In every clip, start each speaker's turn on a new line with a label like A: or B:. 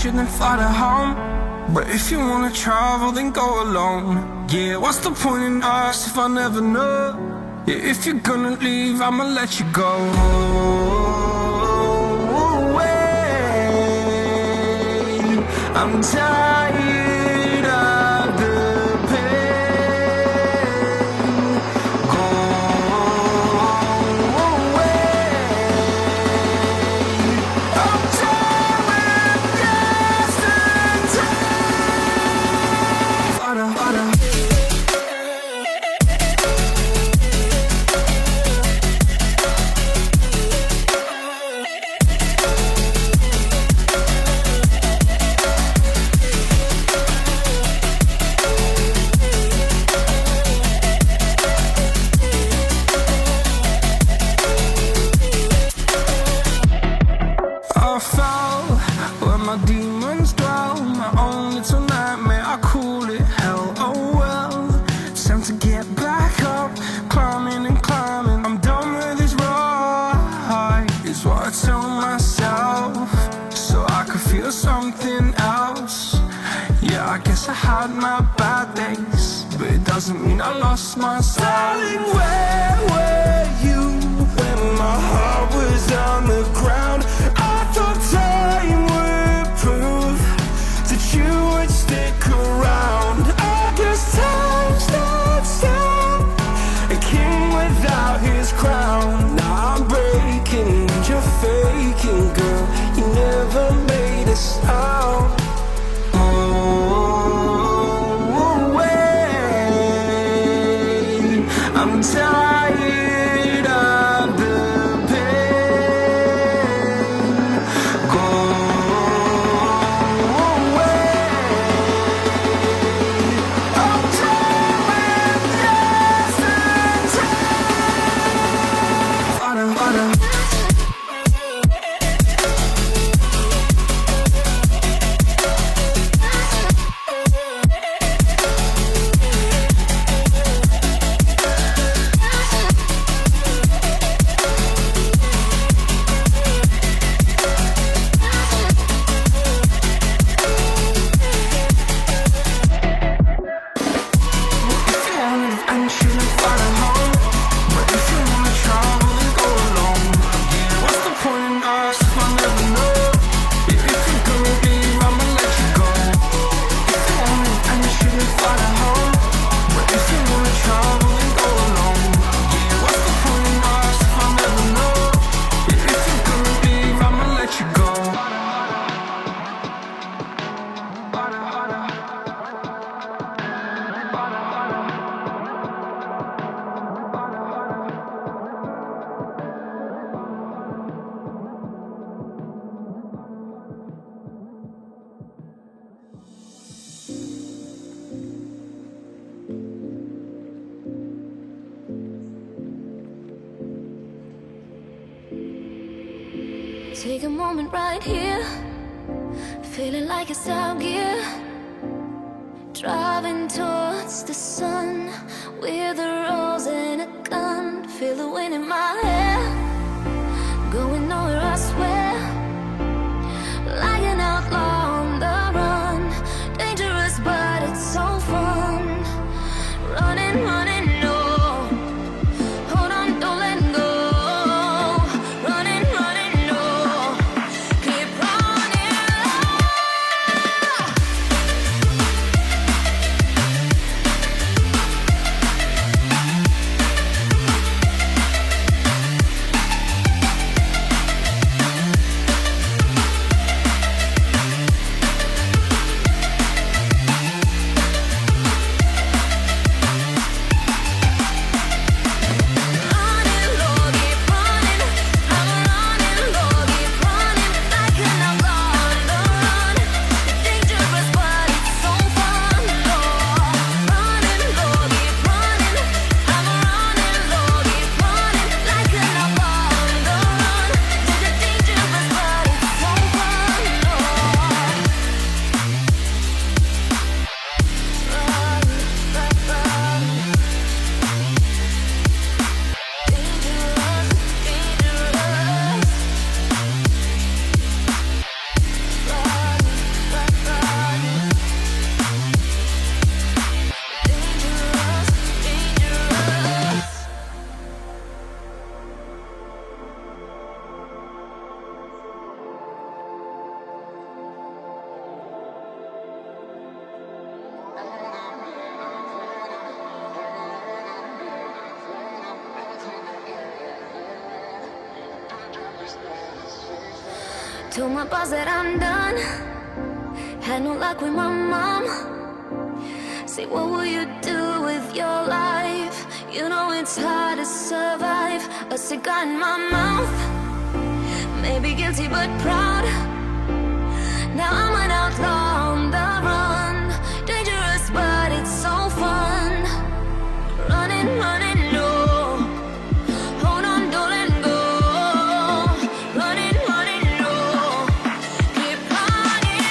A: shouldn't fly to home. But if you wanna travel, then go alone. Yeah, what's the point in us if I never know? Yeah, if you're gonna leave, I'ma let you go. Wait, I'm tired of the pain. Go away. I'm done with yesterday. Harder, harder. I fell where my demons dwell. My own little nightmare, I call it hell. Oh well, it's time to get back up. Climbing and climbing, I'm done with this ride, is what I tell myself, so I could feel something else. Yeah, I guess I had my bad days, but it doesn't mean I lost my style. Darling, where were you when my heart was on the ground? I thought time would prove that you would stick around. I guess time stood still, a king without his crown. Now I'm breaking and you're faking, girl. You never made a sound. Oh, wait, I'm tired of the pain. Go away. I'm done with yesterday. Harder, harder.
B: Take a moment right here, feeling like it's out gear. Driving towards the sun with a rose and a gun. Feel the wind in my hair, going nowhere I swear. Like an outlaw on the run, dangerous but it's so fun. Running, running, no. Hold on, don't let go. Running, running, no. Keep running. Told my boss that I'm done. Had no luck with my mom. Say, what will you do with your life? You know it's hard to survive. A cigar in my mouth. Maybe guilty but proud. Now I'm an outlaw on the run. Dangerous but it's so fun. Running, running, no. Hold on, don't let go. Running, running, no. Keep running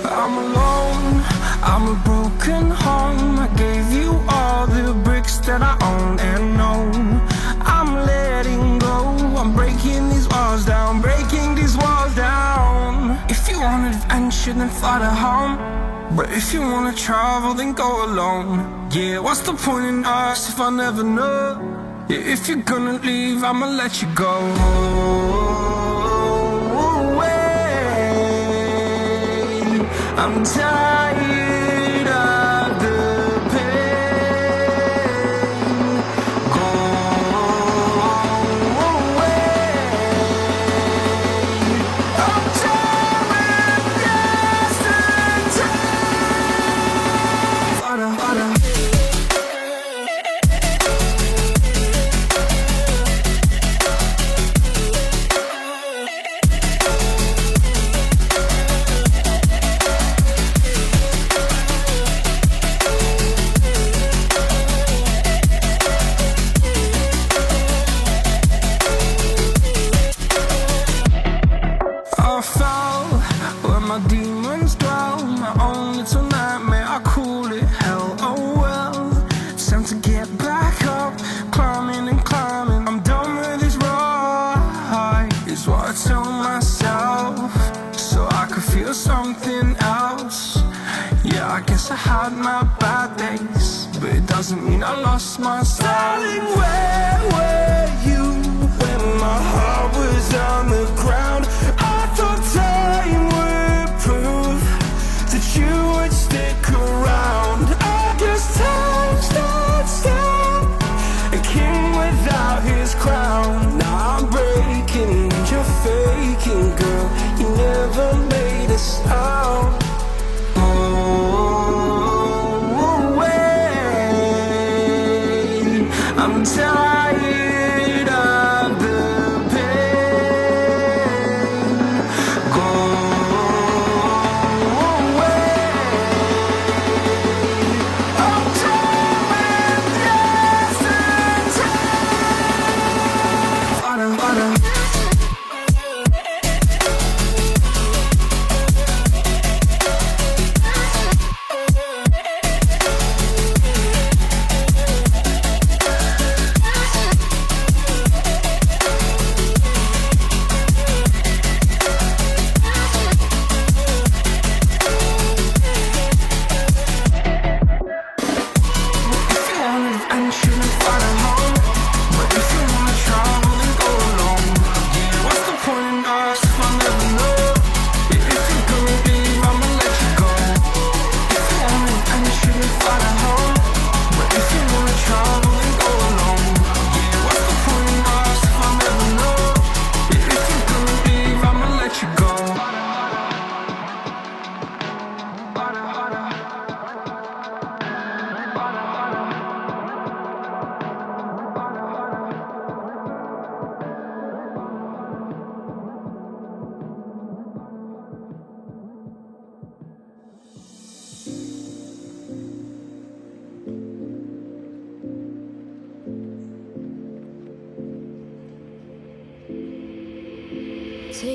A: I'm alone, I'm a broken home. I gave you all the bricks that I own and know. I'm letting go, I'm breaking these walls down, breaking these walls down. If you want adventure, then fly to home. But if you wanna travel, then go alone. Yeah, what's the point in us if I never know? Yeah, if you're gonna leave, I'ma let you go. I'm tired of the pain. Go away. I'm tired of yesterday. I fell where my demons dwell. My own little nightmare, I call it hell. Oh well, it's time to get back up. Climbing and climbing, I'm done with this ride, is what I tell myself, so I could feel something else. Yeah, I guess I had my bad days, but it doesn't mean I lost myself. Darling, where were you when my heart was on the ground? I thought time would prove that you would stick around. I guess time stood still, a king without his crown. Now I'm breaking and you're faking, girl. You never made a sound. Oh, wait, I'm tired of the pain. Go away. I'm tired of yesterday.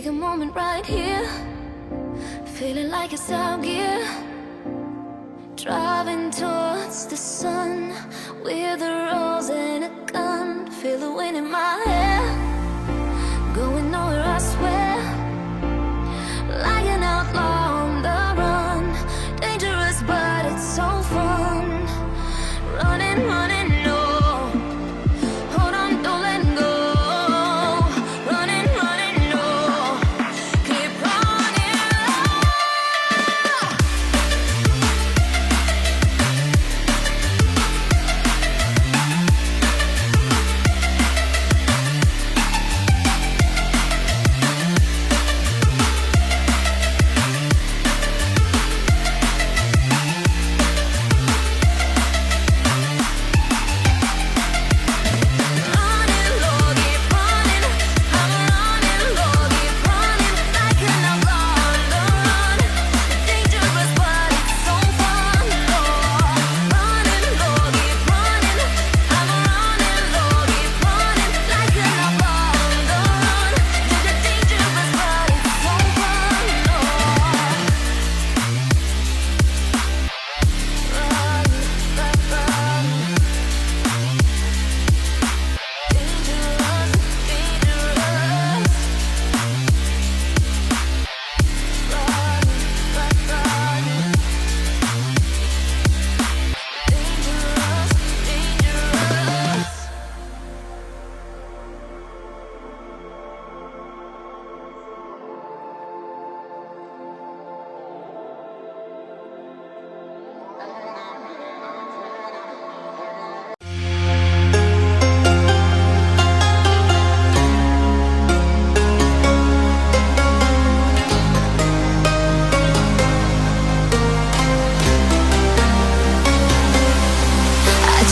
B: Take a moment right here, feeling like it's out gear. Driving towards the sun with a rose and a gun. Feel the wind in my hair, going nowhere I swear. Like an outlaw on the run, dangerous but it's so fun. Running, running, no. Hold on, don't let go. Running, running, no. Keep running.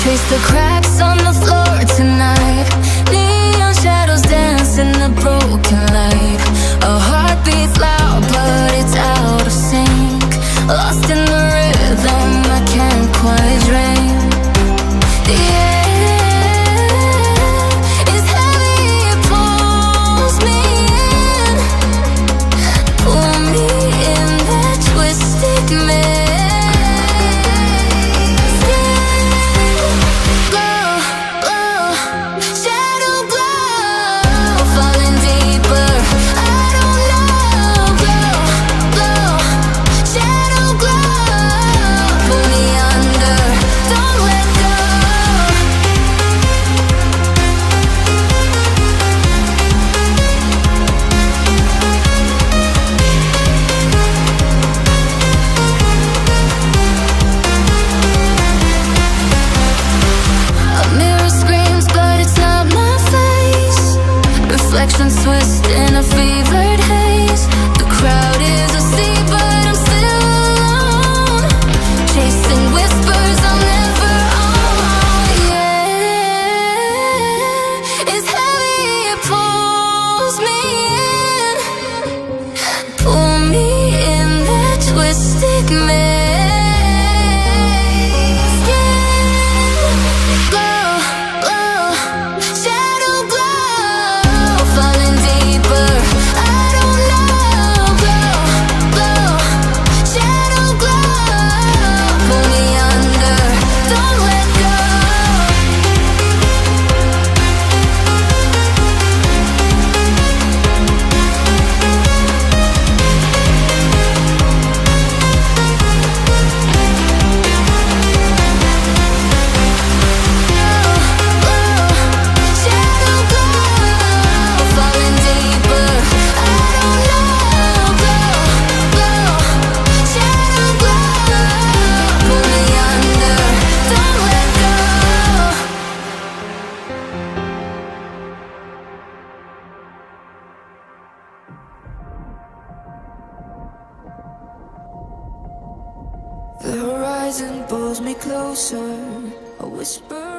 B: Trace the cracks on the floor tonight. Neon shadows dance in the broken light. A heart beats loud but it's out of sync. Lost in the rhythm, I can't quite dream. The air is heavy, it pulls me in. Pull me in that twisted maze. Reflections twist in a fevered haze. The crowd is asleep but I'm still alone. Chasing whispers I'll never own. Yeah, it's heavy, it pulls me in. Pull me in that twisted maze. Skin glow, glow, shadow glow. Falling deeper, I don't know. Glow, glow, shadow glow. Pull me under, don't let go. The horizon pulls me closer, a whisper